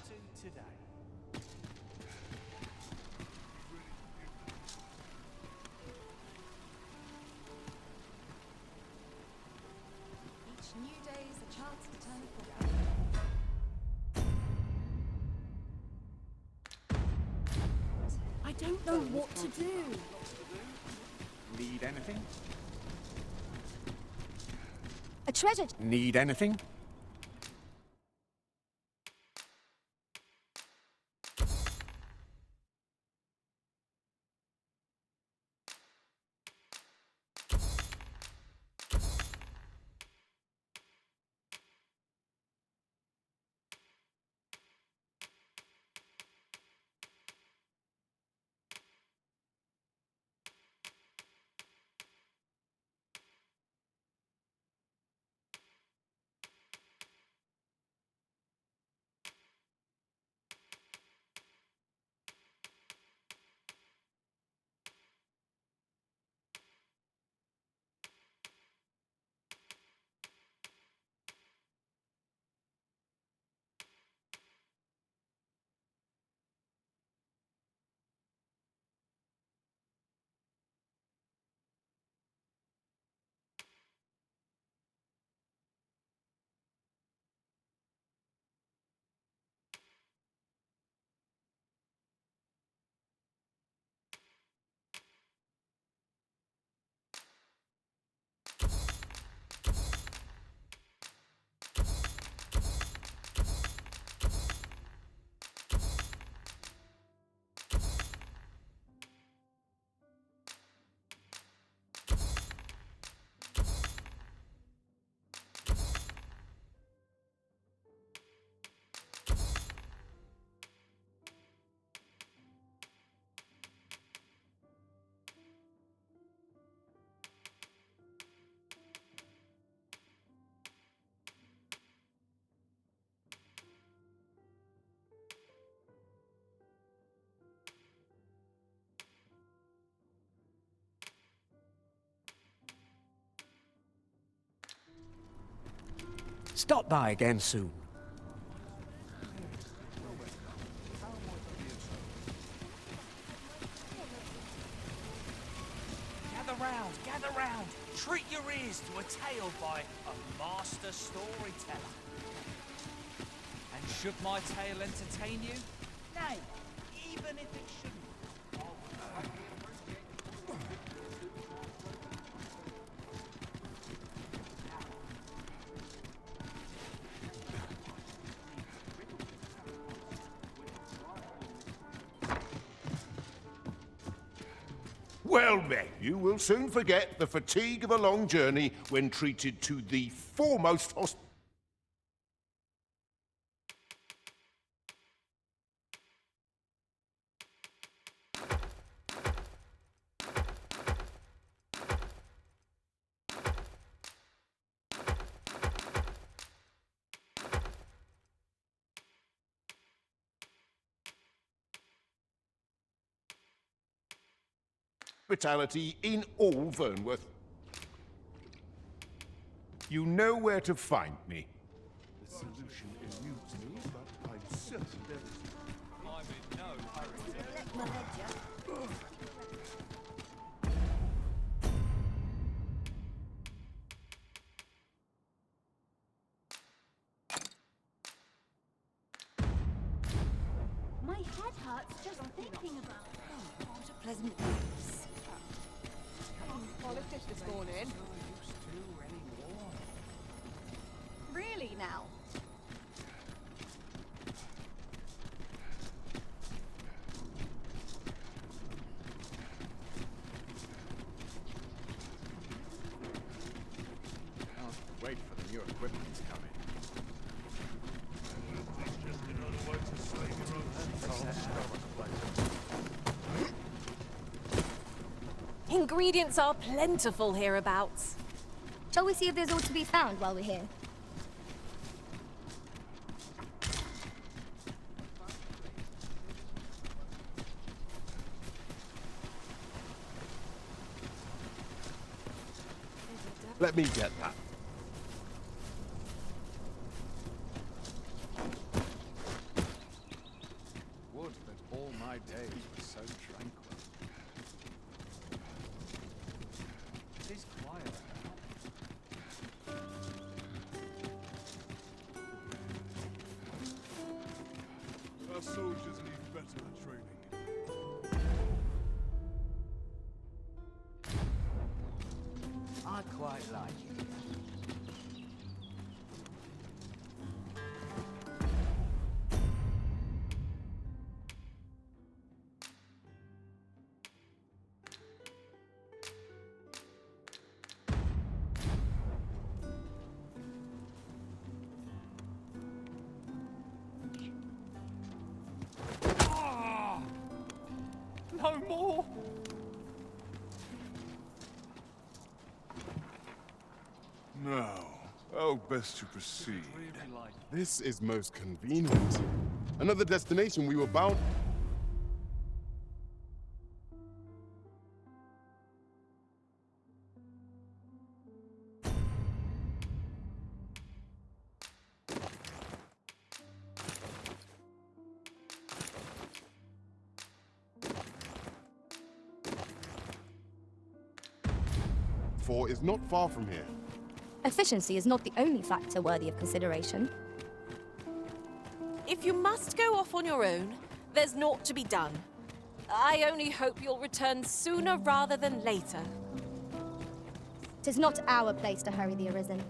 to today. Each new day is a chance to turn a corner. I don't know what to do. Need anything? A treasure. Need anything? Stop by again soon. Gather round. Treat your ears to a tale by a master storyteller. And should my tale entertain you? Nay, even if it shouldn't. Well met, you will soon forget the fatigue of a long journey when treated to the foremost hospitality in all Vernworth. You know where to find me. The solution eludes me, but I'm certain there is. I'm in no hurry. My head hurts just thinking about it. Oh, what a pleasant breeze. Politics this morning. Really now? Wait for the new equipment's coming. Ingredients are plentiful hereabouts. Shall we see if there's all to be found while we're here? Let me get that. Our soldiers need better training. I quite like it. No more! Now, how best to proceed? This is most convenient. Another destination we were bound... for is not far from here. Efficiency is not the only factor worthy of consideration. If you must go off on your own, there's naught to be done. I only hope you'll return sooner rather than later. 'Tis not our place to hurry the Arisen.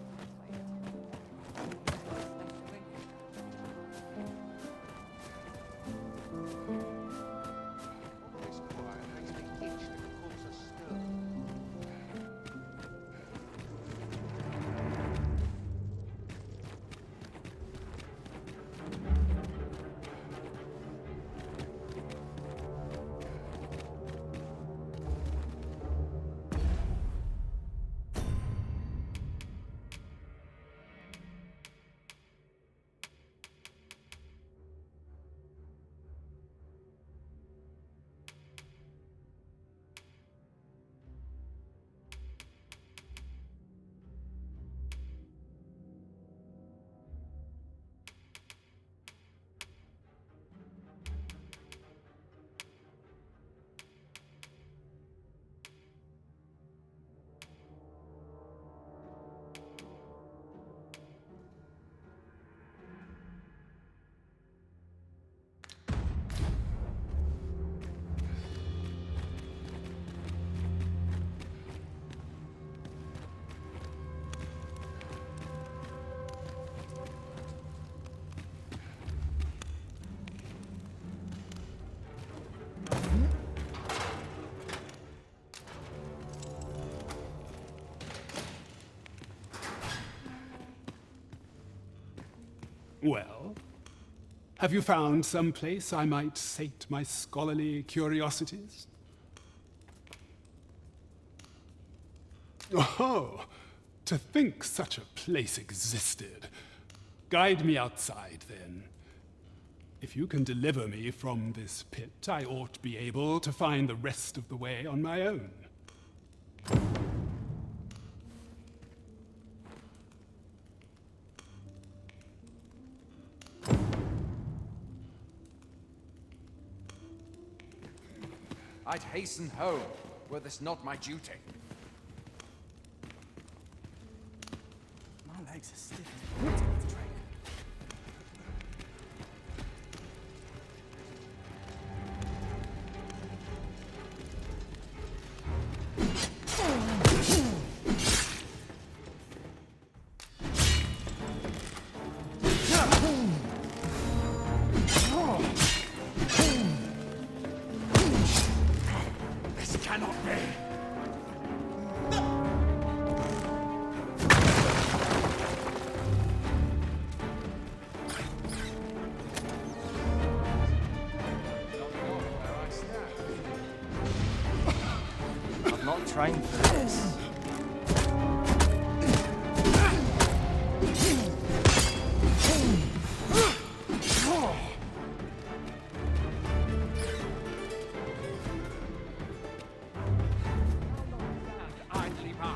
Well, have you found some place I might sate my scholarly curiosities? Oh, to think such a place existed. Guide me outside, then. If you can deliver me from this pit, I ought to be able to find the rest of the way on my own. I'd hasten home, were this not my duty. My legs are stiff as a water train. Trained for this. Idly by.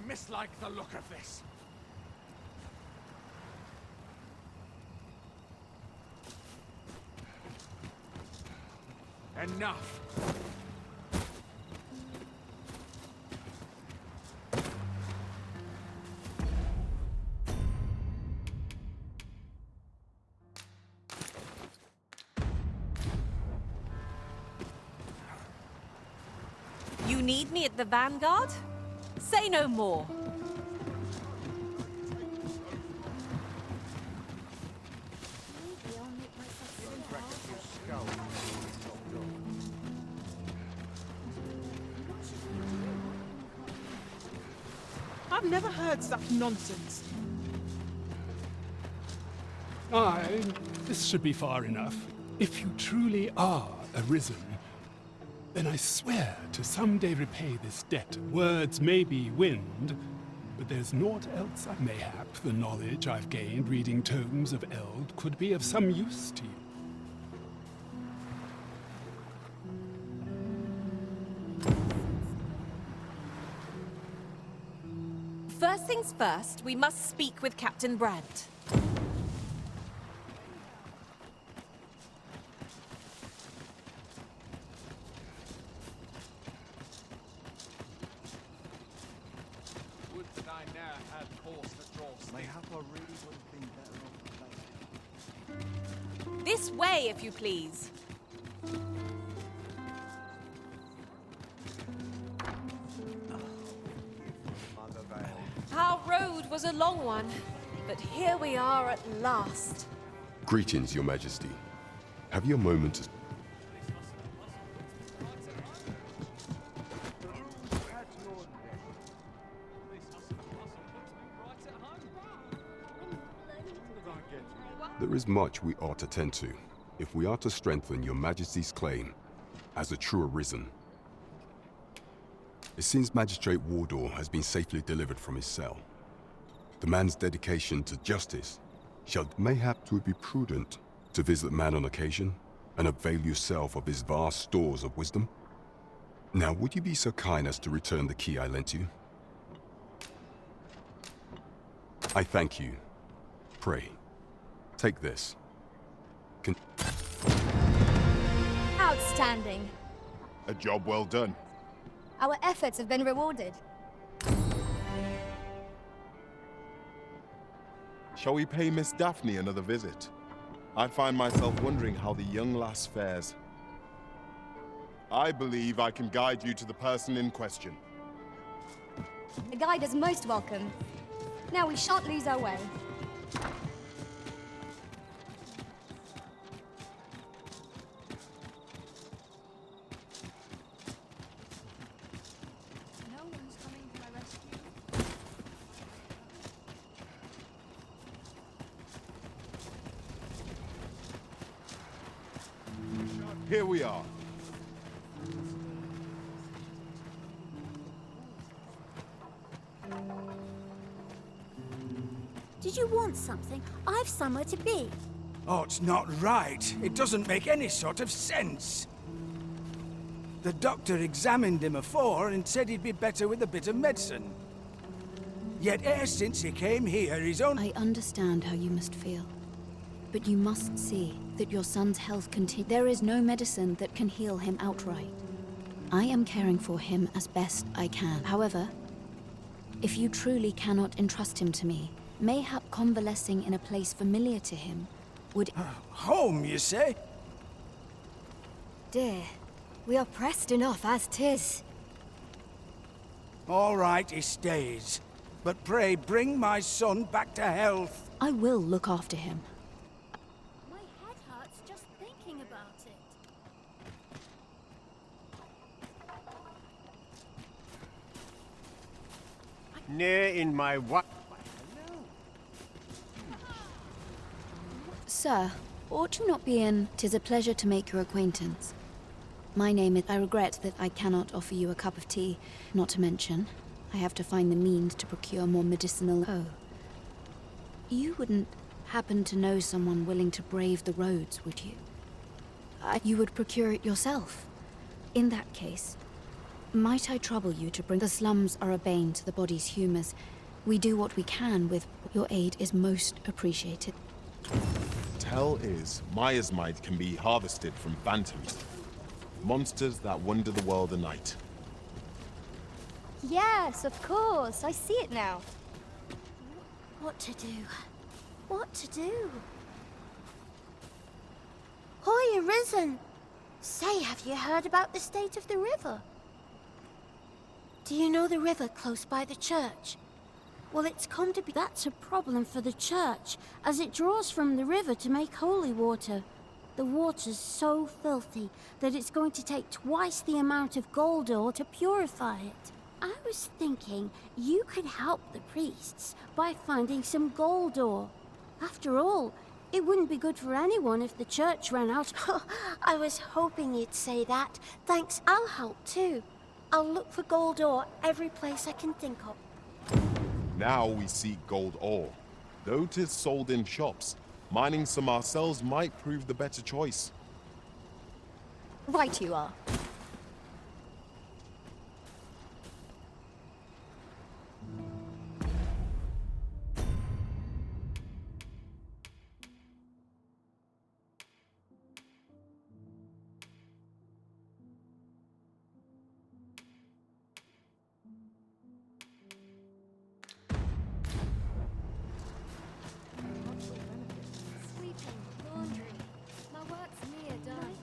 mislike the look of this. Enough. You need me at the Vanguard? Say no more. Maybe I'll make myself small. I've never heard such nonsense. Aye, this should be far enough. If you truly are arisen, then I swear to someday repay this debt. Words may be wind, but there's naught else. Mayhap the knowledge I've gained reading tomes of Eld could be of some use to you. First things first, we must speak with Captain Brandt. Would that I ne'er had force that draws. Mayhap I really would have been better off. This way, if you please. Our road was a long one, but here we are at last. Greetings, Your Majesty. Have you a moment to... There is much we ought to tend to, if we are to strengthen Your Majesty's claim as a true arisen. It seems Magistrate Wardor has been safely delivered from his cell. The man's dedication to justice shall mayhap 'twould be prudent to visit the man on occasion and avail yourself of his vast stores of wisdom. Now, would you be so kind as to return the key I lent you? I thank you. Pray, take this. Outstanding. A job well done. Our efforts have been rewarded. Shall we pay Miss Daphne another visit? I find myself wondering how the young lass fares. I believe I can guide you to the person in question. The guide is most welcome. Now we shan't lose our way. No one's coming to my rescue. Here we are. Did you want something? I've somewhere to be. Oh, it's not right. It doesn't make any sort of sense. The doctor examined him afore and said he'd be better with a bit of medicine. Yet e'er since he came here, he's only... I understand how you must feel. But you must see that your son's health continues. There is no medicine that can heal him outright. I am caring for him as best I can. However, if you truly cannot entrust him to me, mayhap convalescing in a place familiar to him would... Home, you say? Dear, we are pressed enough as 'tis. All right, he stays. But pray, bring my son back to health. I will look after him. My head hurts just thinking about it. Near in my what? Sir, ought you not be in? 'Tis a pleasure to make your acquaintance. My name is... I regret that I cannot offer you a cup of tea, not to mention, I have to find the means to procure more medicinal... Oh. You wouldn't happen to know someone willing to brave the roads, would you? You would procure it yourself. In that case, Might I trouble you to bring... The slums are a bane to the body's humors. We do what we can with... Your aid is most appreciated. Tell is, Maya's might can be harvested from phantoms. Monsters that wander the world at night. Yes, of course. I see it now. What to do? What to do? Hoy, Arisen! Say, have you heard about the state of the river? Do you know the river close by the church? Well, it's come to be... That's a problem for the church, as it draws from the river to make holy water. The water's so filthy that it's going to take twice the amount of gold ore to purify it. I was thinking you could help the priests by finding some gold ore. After all, it wouldn't be good for anyone if the church ran out. I was hoping you'd say that. Thanks, I'll help too. I'll look for gold ore every place I can think of. Now we seek gold ore. Though 'tis sold in shops, mining some ourselves might prove the better choice. Right you are. Sweeping, laundry. My work's near done.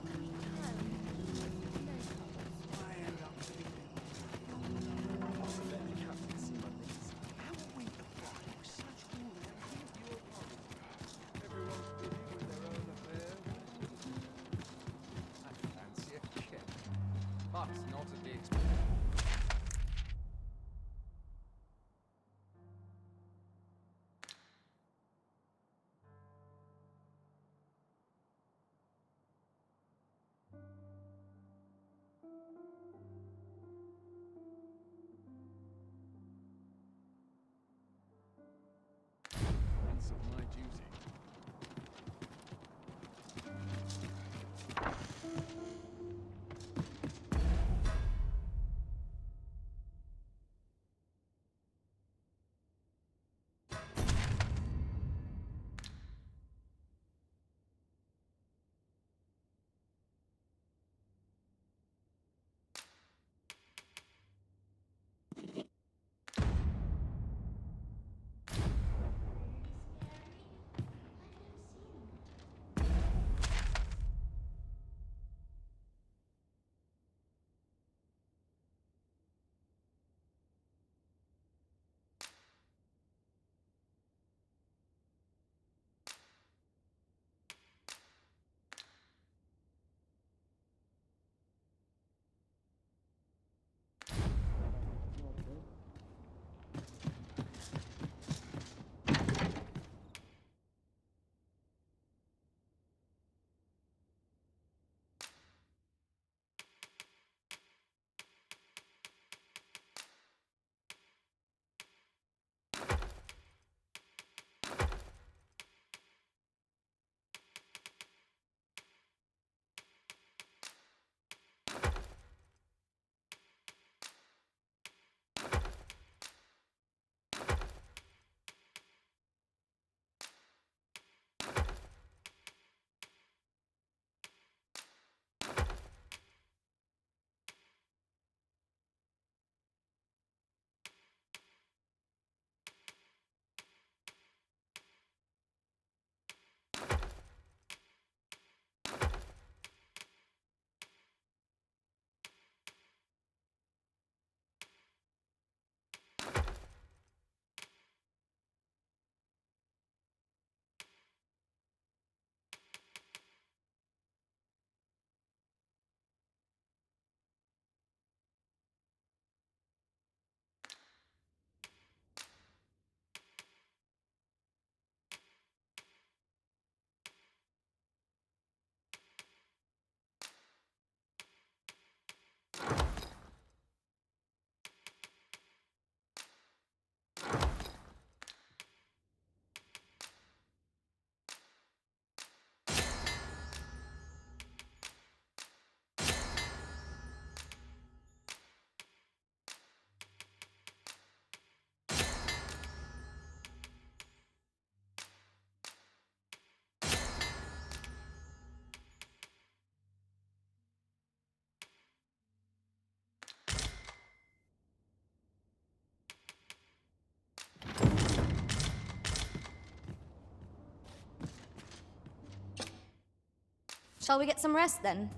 Shall we get some rest then?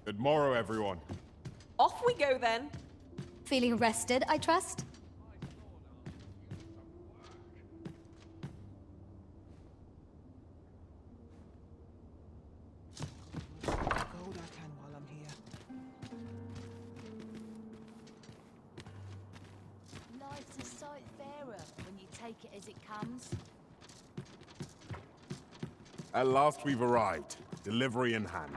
Good morrow, everyone. Off we go then. Feeling rested, I trust? Gold I can while I'm here. Life's a sight fairer when you take it as it comes. At last we've arrived. Delivery in hand.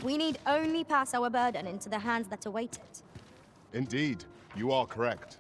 We need only pass our burden into the hands that await it. Indeed, you are correct.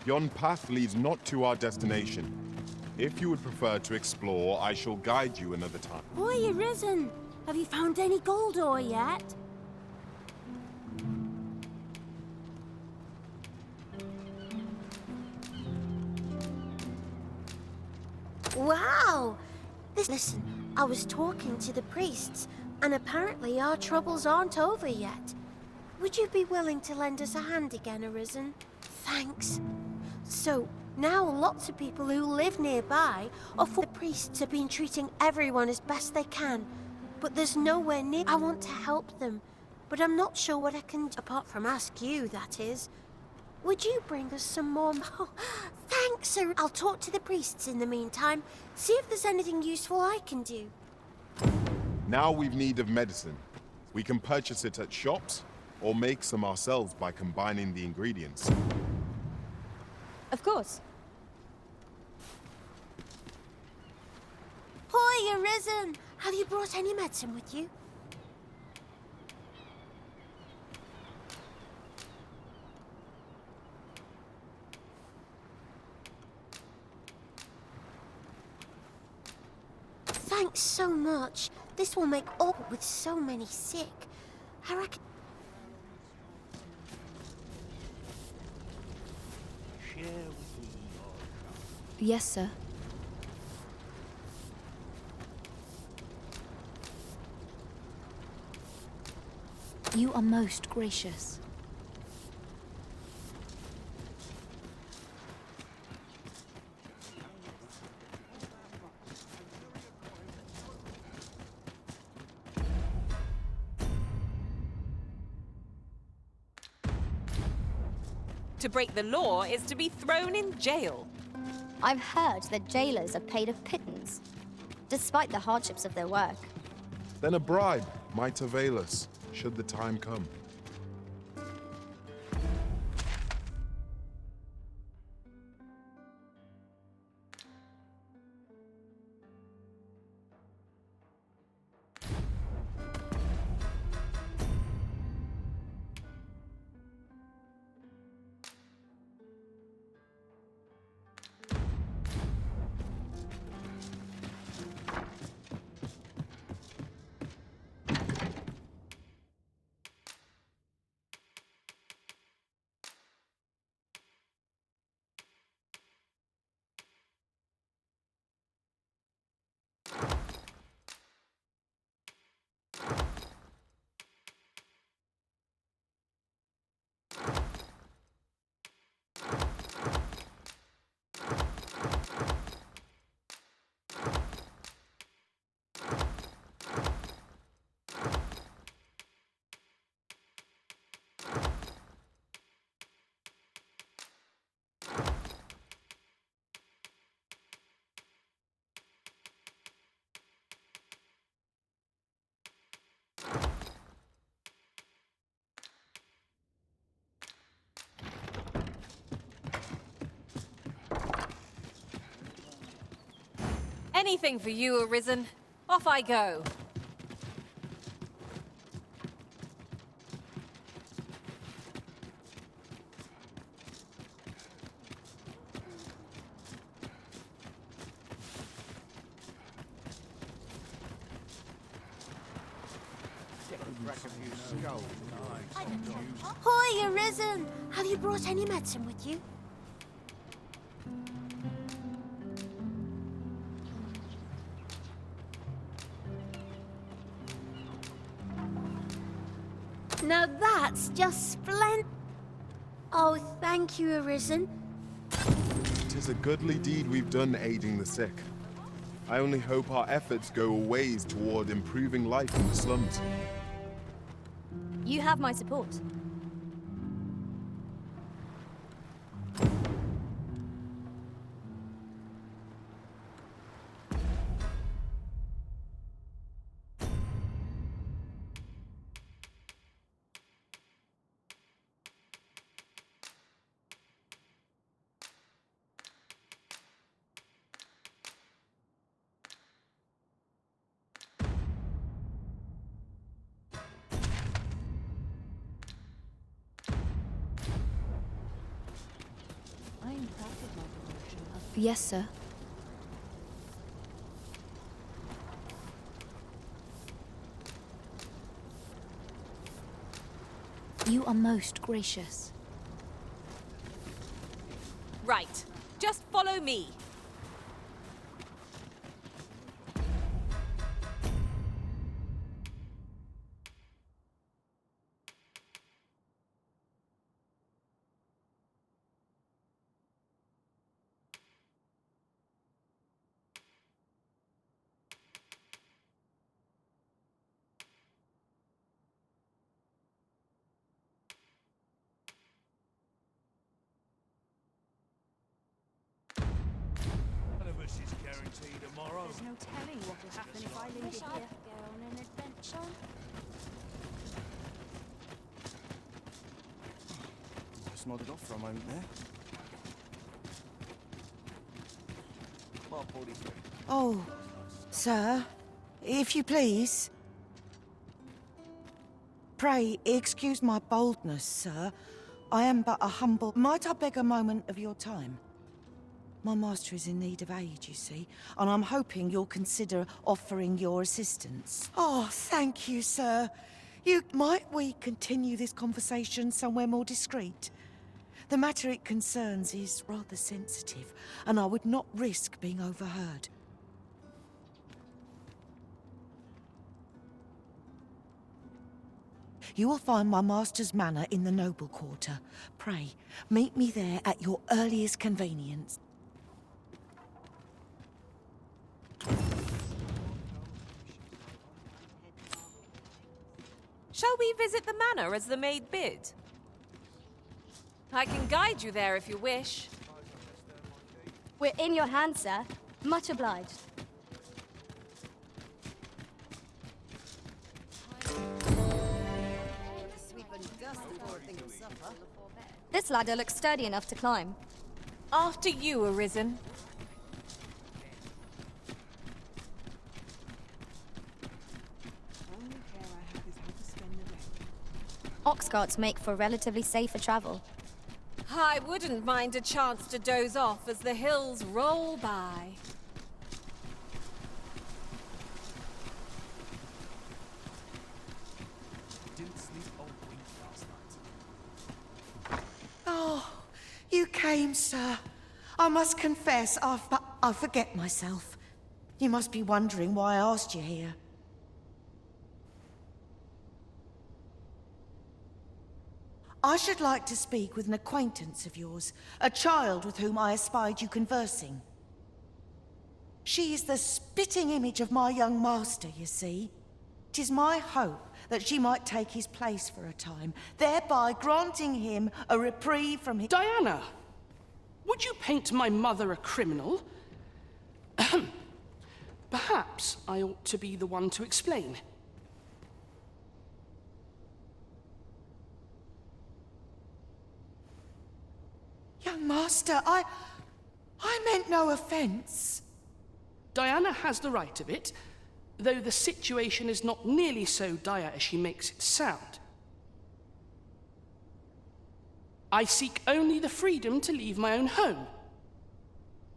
Yon path leads not to our destination. If you would prefer to explore, I shall guide you another time. Boy, you risen! Have you found any gold ore yet? Wow! Listen, I was talking to the priests, and apparently our troubles aren't over yet. Would you be willing to lend us a hand again, Arisen? Thanks. So, now lots of people who live nearby the priests have been treating everyone as best they can, but there's nowhere near. I want to help them, but I'm not sure what I can do, apart from ask you, that is. Would you bring us some more? Oh, thanks, sir. I'll talk to the priests in the meantime, see if there's anything useful I can do. Now we've need of medicine. We can purchase it at shops, or make some ourselves by combining the ingredients. Of course. Boy, Arisen! Have you brought any medicine with you? Thanks so much. This will make all with so many sick. I reckon. Share with me your Yes, sir. You are most gracious. To break the law is to be thrown in jail. I've heard that jailers are paid a pittance, despite the hardships of their work. Then a bribe might avail us, should the time come. Anything for you, Arisen. Off I go. Ahoy, Arisen! Have you brought any medicine with you? Now that's just splendid. Oh, thank you, Arisen. 'Tis a goodly deed we've done aiding the sick. I only hope our efforts go a ways toward improving life in the slums. You have my support. Yes, sir. You are most gracious. Right. Just follow me. None of us is guaranteed tomorrow. There's no telling what will happen if I leave it here. Go on an adventure. Just nodded off for a moment there. Well, 43. Oh, sir, if you please. Pray, excuse my boldness, sir. I am but a humble... Might I beg a moment of your time? My master is in need of aid, you see, and I'm hoping you'll consider offering your assistance. Oh, thank you, sir. Might we continue this conversation somewhere more discreet? The matter it concerns is rather sensitive, and I would not risk being overheard. You will find my master's manor in the noble quarter. Pray, meet me there at your earliest convenience. Shall we visit the manor as the maid bid? I can guide you there if you wish. We're in your hands, sir. Much obliged. This ladder looks sturdy enough to climb. After you, Arisen. Ox carts make for relatively safer travel. I wouldn't mind a chance to doze off as the hills roll by. Didn't sleep all week last night. Oh, you came, sir. I must confess, I forget myself. You must be wondering why I asked you here. I should like to speak with an acquaintance of yours, a child with whom I espied you conversing. She is the spitting image of my young master, you see. 'Tis my hope that she might take his place for a time, thereby granting him a reprieve from his... Diana! Would you paint my mother a criminal? Ahem. Perhaps I ought to be the one to explain. Young master, I meant no offense. Diana has the right of it, though the situation is not nearly so dire as she makes it sound. I seek only the freedom to leave my own home.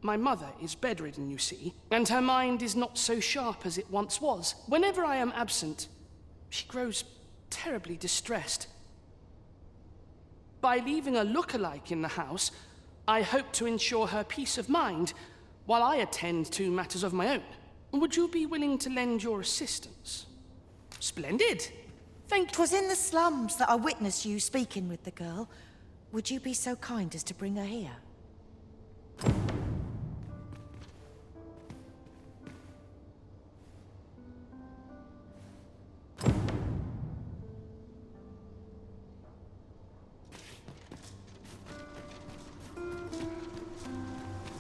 My mother is bedridden, you see, and her mind is not so sharp as it once was. Whenever I am absent, she grows terribly distressed. By leaving a look-alike in the house, I hope to ensure her peace of mind while I attend to matters of my own. Would you be willing to lend your assistance? Splendid. Thank you. 'Twas in the slums that I witnessed you speaking with the girl. Would you be so kind as to bring her here?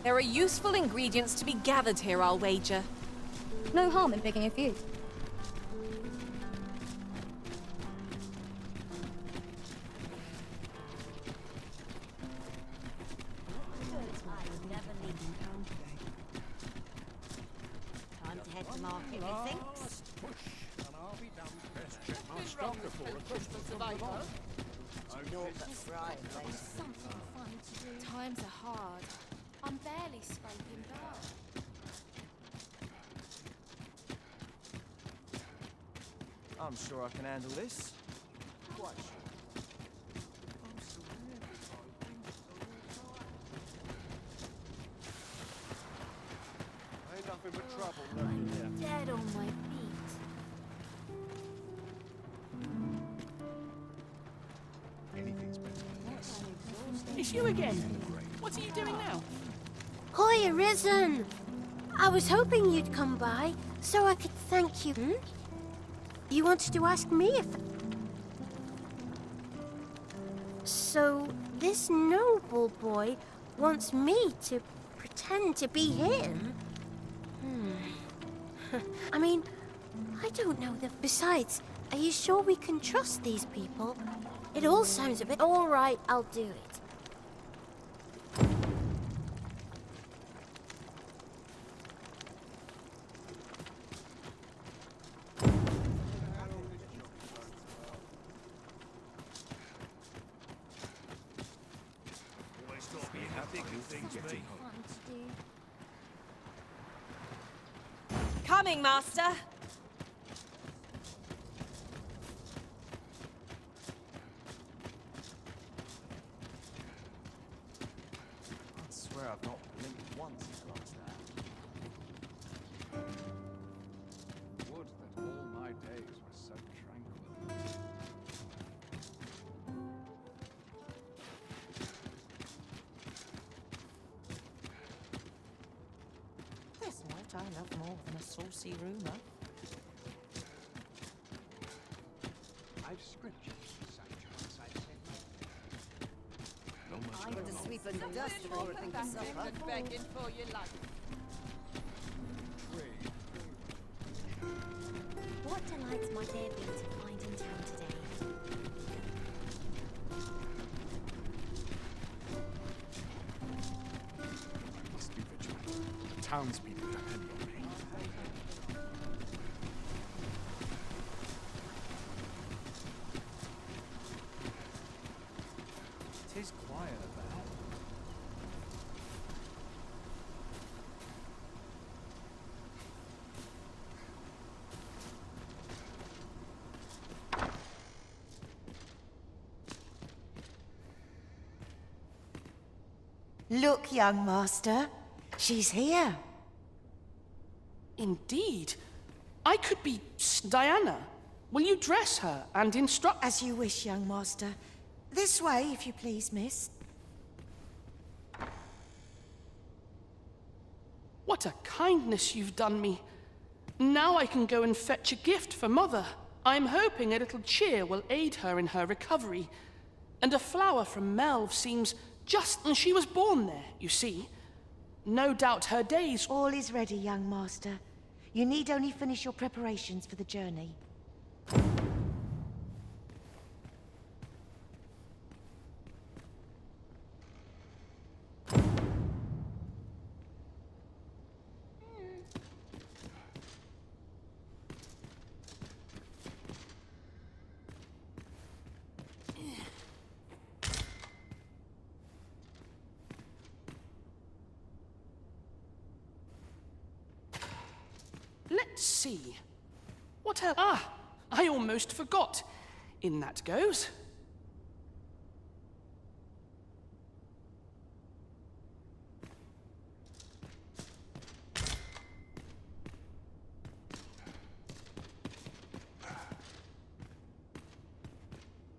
There are useful ingredients to be gathered here, I'll wager. No harm in picking a few. Time to head to market, methinks. Something fun to do. Times are hard. I'm barely scraping by. I'm sure I can handle this. Quite sure. Ain't nothing but trouble lurking here. Dead on my feet. Anything's better than this. It's you again. What are you doing now? Hoy, Arisen! I was hoping you'd come by, so I could thank you. You wanted to ask me if... So, this noble boy wants me to pretend to be him? I mean, I don't know the... Besides, are you sure we can trust these people? It all sounds a bit... All right, I'll do it. Coming, Master. I swear I've not blinked once since last night. Would that all my days were so tranquil. There's not I love more than a saucy rumour. I've scriptures for such as I said. No much I'm going to on. sweep and dust before I think of supper. Begging for your life. What delights might there be to find in town today? I must be vigilant. The townspeople depend on me. Tis quiet about. Look, young master. She's here. Indeed. I could be Diana. Will you dress her and instruct... As you wish, young master. This way, if you please, miss. What a kindness you've done me. Now I can go and fetch a gift for Mother. I'm hoping a little cheer will aid her in her recovery. And a flower from Melve seems just as she was born there, you see. No doubt her days... All is ready, young master. You need only finish your preparations for the journey. see. What else? Ah, I almost forgot. In that goes.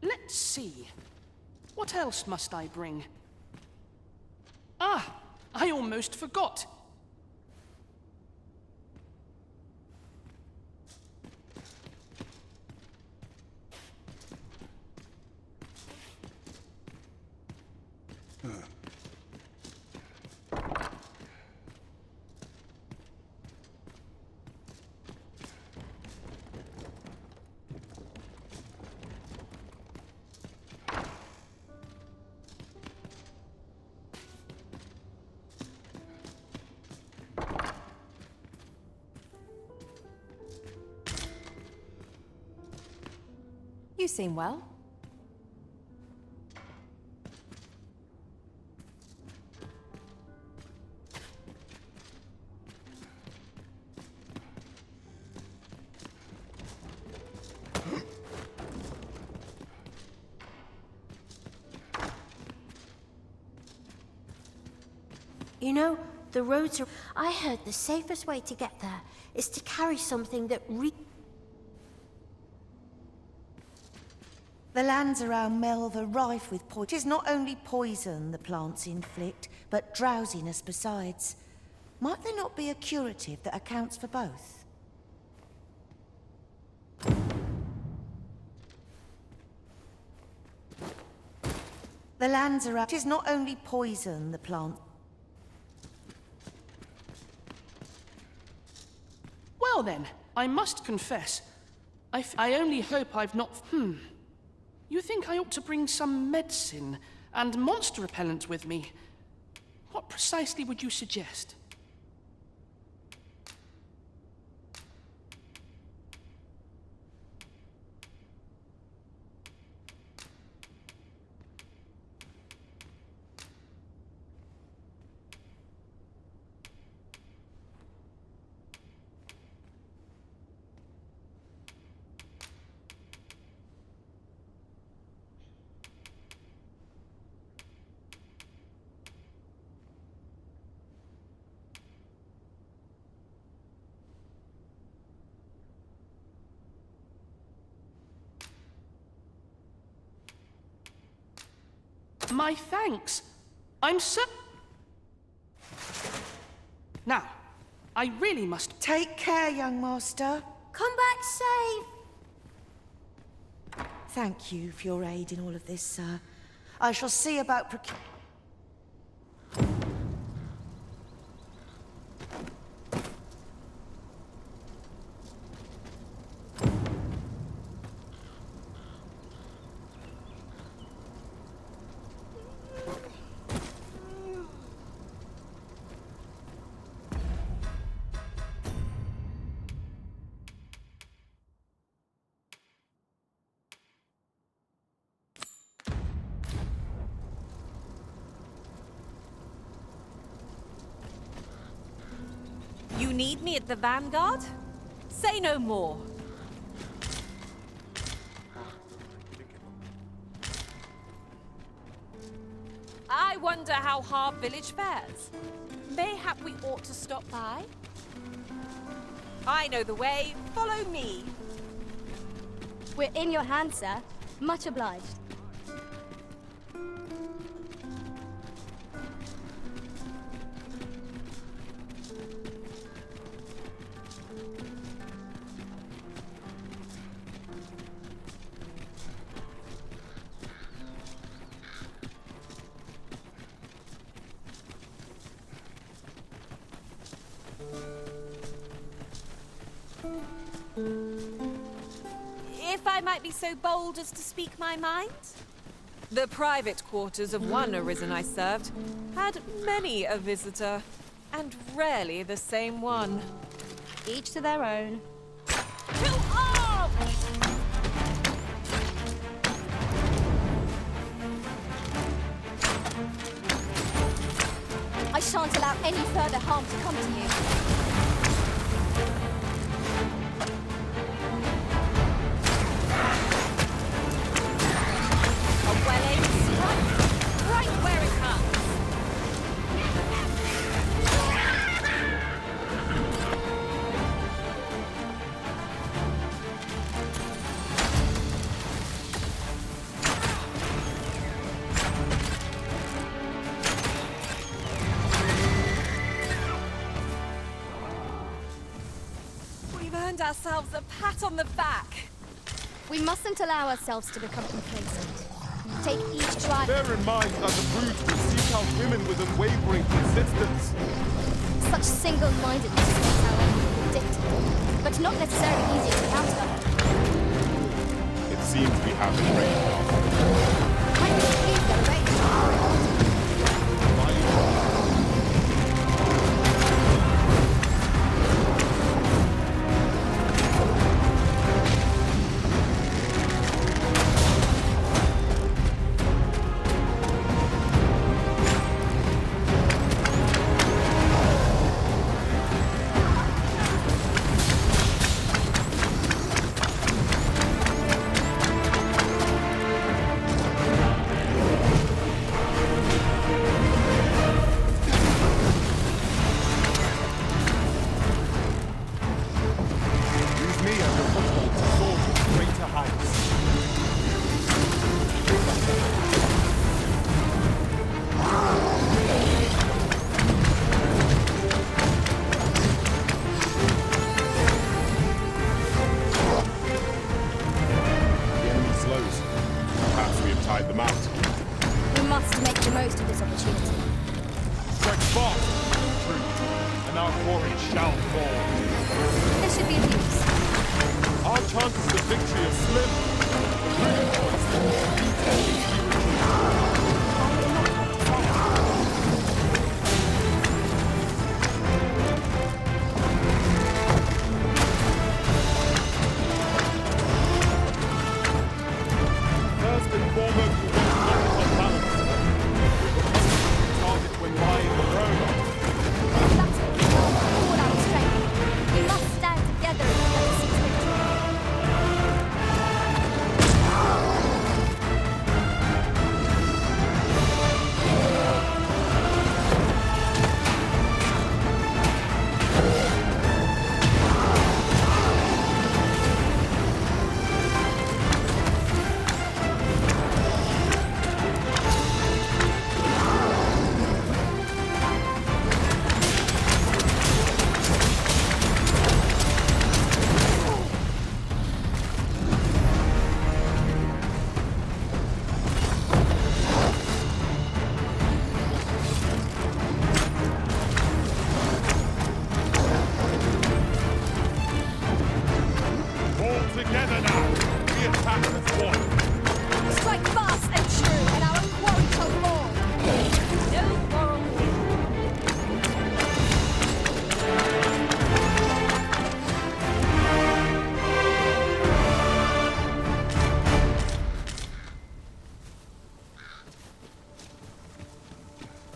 Let's see. What else must I bring? Ah, I almost forgot. You seem well. You know, the roads are... I heard the safest way to get there is to carry something that The lands around Melve are rife with poison. 'Tis not only poison the plants inflict, but drowsiness besides. Might there not be a curative that accounts for both? The lands around... 'Tis not only poison the plant... Well then, I must confess, I only hope I've not... You think I ought to bring some medicine and monster repellent with me? What precisely would you suggest? My thanks. I'm so... Now, I really must... Take care, young master. Come back safe. Thank you for your aid in all of this, sir. I shall see about You need me at the Vanguard? Say no more. I wonder how Harb Village fares. Mayhap we ought to stop by? I know the way. Follow me. We're in your hands, sir. Much obliged. If I might be so bold as to speak my mind? The private quarters of one arisen I served had many a visitor, and rarely the same one. Each to their own. To arms! I shan't allow any further harm to come to you. ourselves a pat on the back. We mustn't allow ourselves to become complacent. Take each drive. Bear in mind that the brutes will seek out women with unwavering persistence. Such single-mindedness is, however, predicted, but not necessarily easy to counter. It seems we have it ready. I can believe they're ready.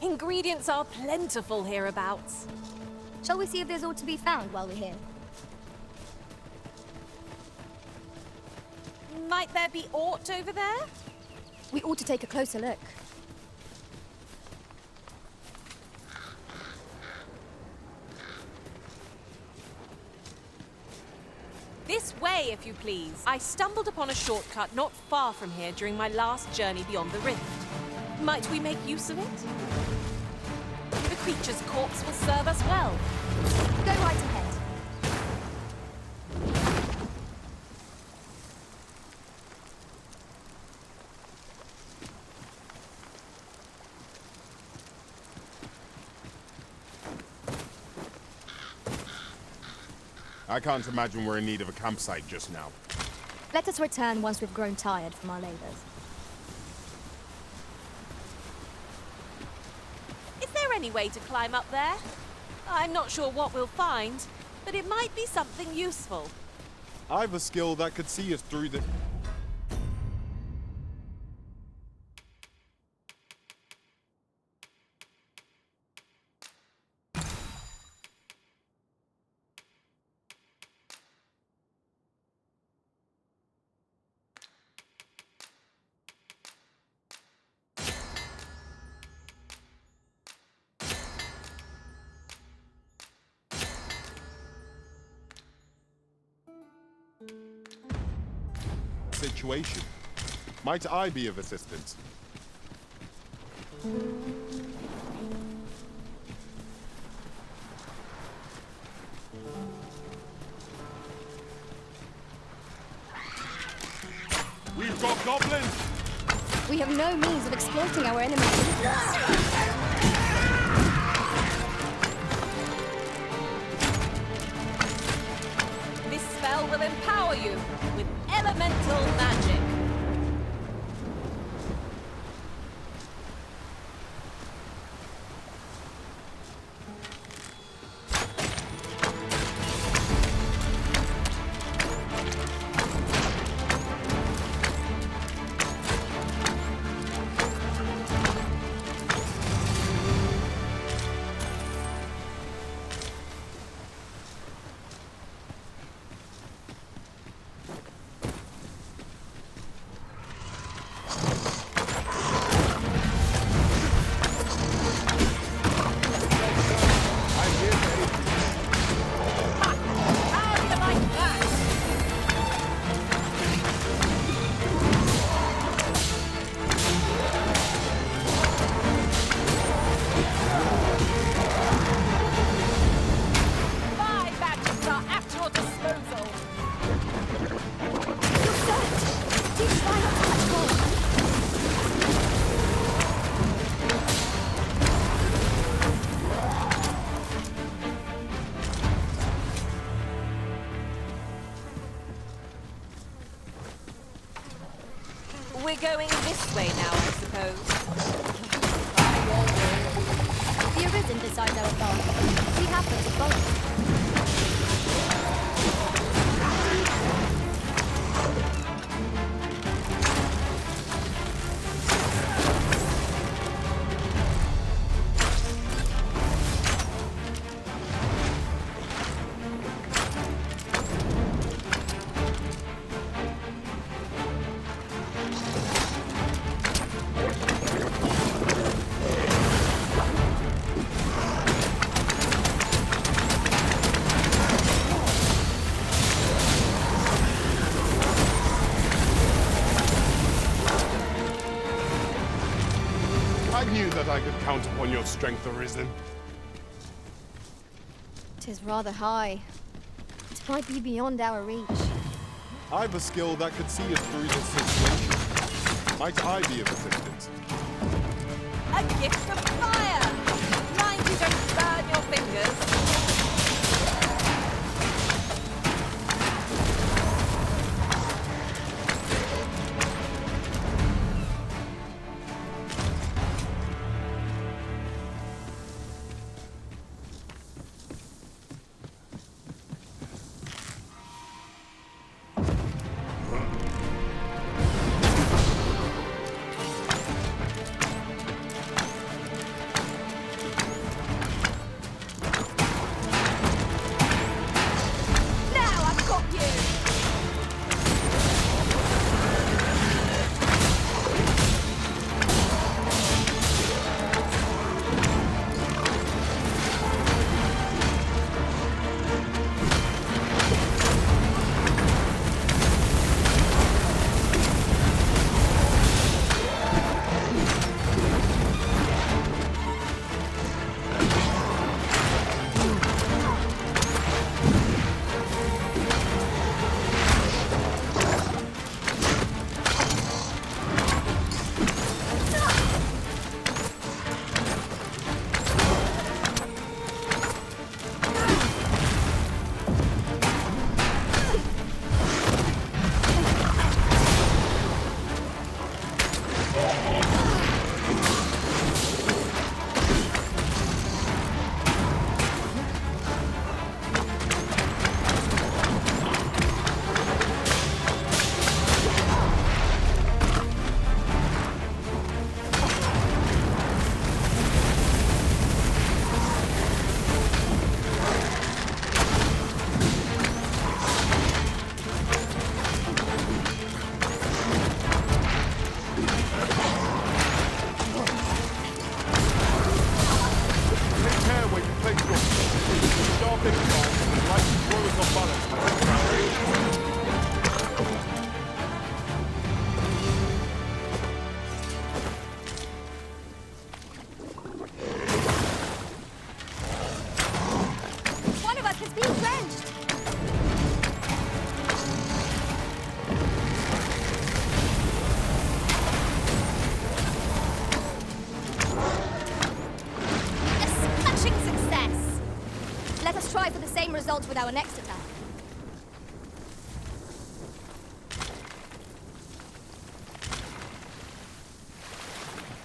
Ingredients are plentiful hereabouts. Shall we see if there's aught to be found while we're here? Might there be aught over there? We ought to take a closer look. This way, if you please. I stumbled upon a shortcut not far from here during my last journey beyond the rift. Might we make use of it? The creature's corpse will serve us well. Go right ahead. I can't imagine we're in need of a campsite just now. Let us return once we've grown tired from our labors. Is there any way to climb up there? I'm not sure what we'll find, but it might be something useful. I've a skill that could see us through the... situation. Might I be of assistance? We've got goblins! We have no means of exploiting our enemy's weakness. This spell will empower you with elemental magic. We're going this way now, I suppose. The Arisen decides our path. We happen to follow. I knew that I could count upon your strength, Arisen. 'Tis rather high. It might be beyond our reach. I've a skill that could see us through this situation. Might I be of assistance? A gift of fire! Mind you don't burn your fingers. with our next attack.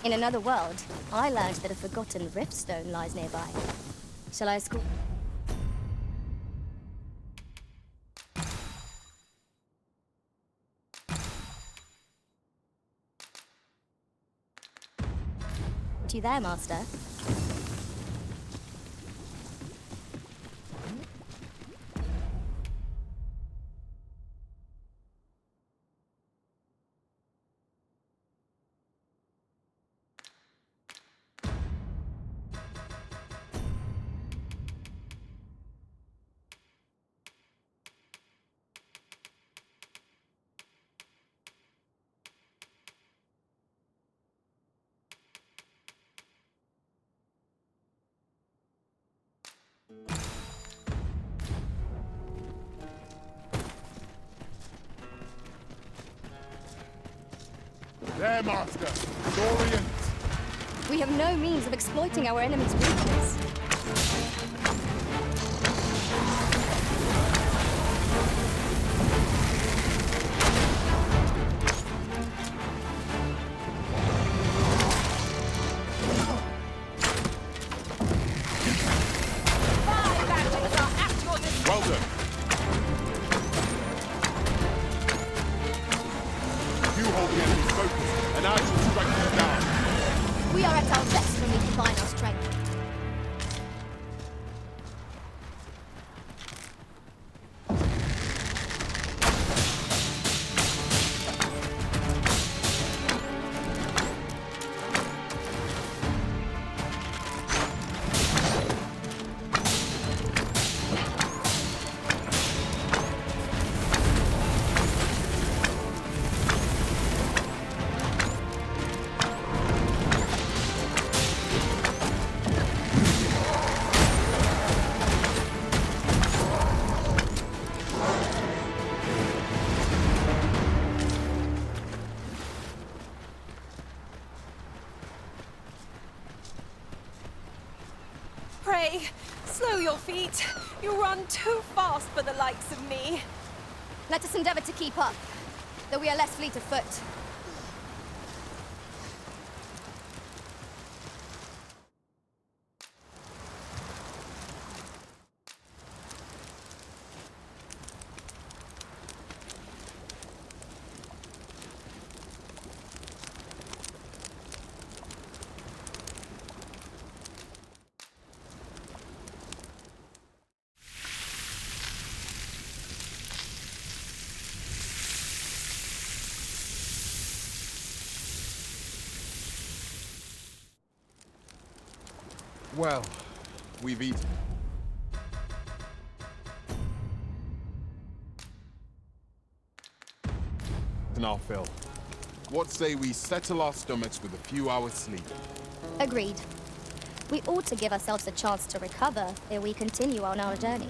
In another world, I learned that a forgotten riftstone lies nearby. Shall I escort? You there, Master? There, Master! Orient! We have no means of exploiting our enemy's weakness. Well done. You hold the enemy's focus, and I shall strike you down. We are at our best when we combine our strength. Pray, slow your feet. You run too fast for the likes of me. Let us endeavor to keep up, though we are less fleet of foot. Well, we've eaten. Our fill. What say we settle our stomachs with a few hours sleep? Agreed. We ought to give ourselves a chance to recover ere we continue on our journey.